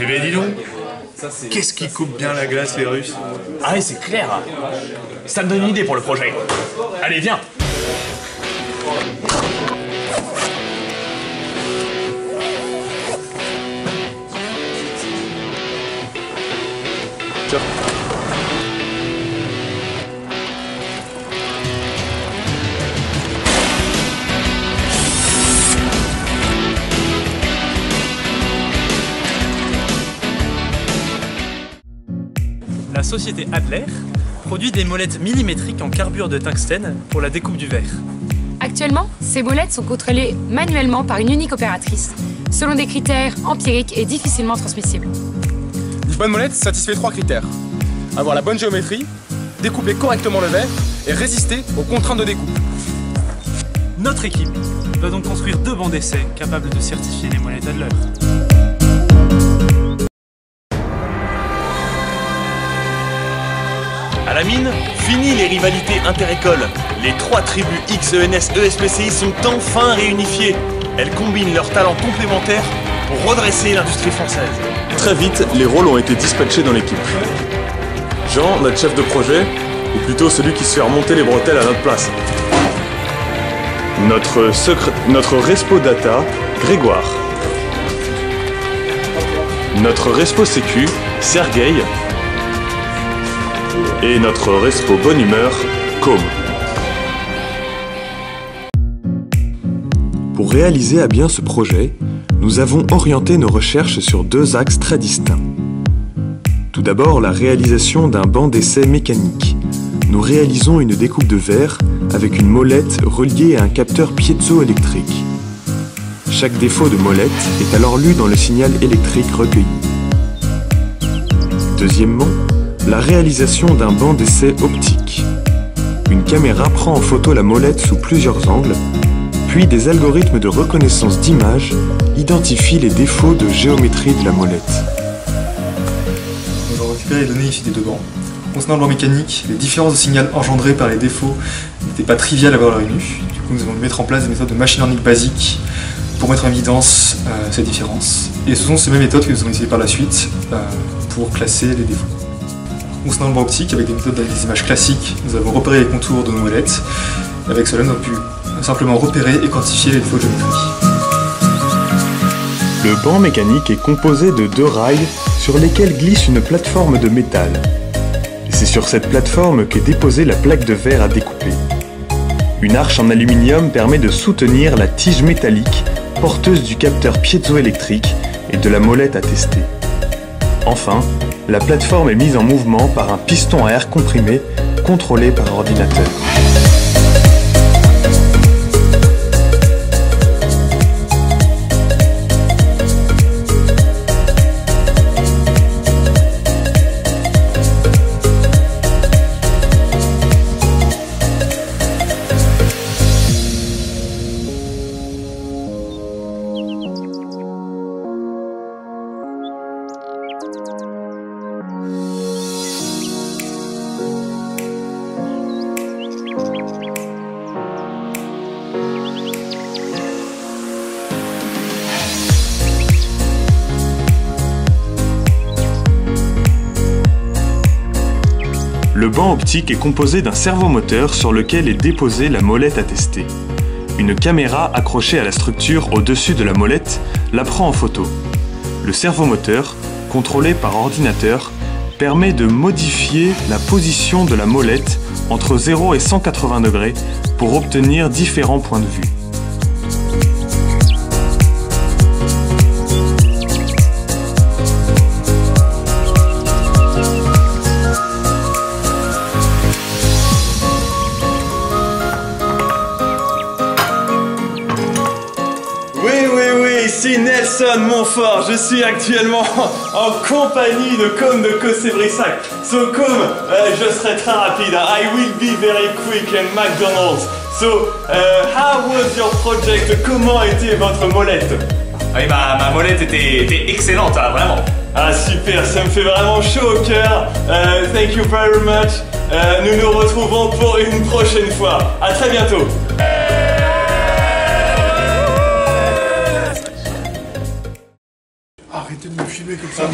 Eh ben dis donc, qu'est-ce qui coupe bien la glace, les Russes? Ah ouais, c'est clair. Ça me donne une idée pour le projet. Allez, viens. Tiens. La société Adler produit des molettes millimétriques en carbure de tungstène pour la découpe du verre. Actuellement, ces molettes sont contrôlées manuellement par une unique opératrice, selon des critères empiriques et difficilement transmissibles. Une bonne molette satisfait 3 critères. Avoir la bonne géométrie, découper correctement le verre et résister aux contraintes de découpe. Notre équipe doit donc construire 2 bancs d'essai capables de certifier les molettes Adler. À la mine, fini les rivalités inter-écoles. Les 3 tribus XENS ESPCI sont enfin réunifiées. Elles combinent leurs talents complémentaires pour redresser l'industrie française. Très vite, les rôles ont été dispatchés dans l'équipe. Jean, notre chef de projet, est plutôt celui qui se fait remonter les bretelles à notre place. Notre respo data, Grégoire. Notre respo sécu, Sergueï. Et notre respo bonne humeur, Com. Pour réaliser à bien ce projet, nous avons orienté nos recherches sur 2 axes très distincts. Tout d'abord, la réalisation d'un banc d'essai mécanique. Nous réalisons une découpe de verre avec une molette reliée à un capteur piézoélectrique. Chaque défaut de molette est alors lu dans le signal électrique recueilli. Deuxièmement, la réalisation d'un banc d'essai optique. Une caméra prend en photo la molette sous plusieurs angles, puis des algorithmes de reconnaissance d'image identifient les défauts de géométrie de la molette. Nous avons récupéré les données issues des 2 bancs. Concernant le banc mécanique, les différences de signal engendrées par les défauts n'étaient pas triviales à voir à l'œil nu. Du coup, nous allons mettre en place des méthodes de machine learning basiques pour mettre en évidence ces différences. Et ce sont ces mêmes méthodes que nous allons utiliser par la suite pour classer les défauts. Concernant le banc optique, avec des méthodes d'analyse d'images classiques, nous avons repéré les contours de nos molettes. Avec cela, nous avons pu simplement repérer et quantifier les défauts de géométrie. Le banc mécanique est composé de 2 rails sur lesquels glisse une plateforme de métal. C'est sur cette plateforme qu'est déposée la plaque de verre à découper. Une arche en aluminium permet de soutenir la tige métallique porteuse du capteur piézoélectrique et de la molette à tester. Enfin, la plateforme est mise en mouvement par un piston à air comprimé contrôlé par ordinateur. Le banc optique est composé d'un servomoteur sur lequel est déposée la molette à tester. Une caméra accrochée à la structure au-dessus de la molette la prend en photo. Le servomoteur, contrôlé par ordinateur, permet de modifier la position de la molette entre 0 et 180 degrés pour obtenir différents points de vue. Ici Nelson Montfort, je suis actuellement en compagnie de Com de Cossé-Brissac. So Com, je serai très rapide. I will be very quick and McDonald's. So, how was your project? Comment était votre molette? Oui, ma molette était excellente, hein, vraiment. Ah super, ça me fait vraiment chaud au cœur. Thank you very much. Nous nous retrouvons pour une prochaine fois. À très bientôt. arrêtez de me filmer comme ça.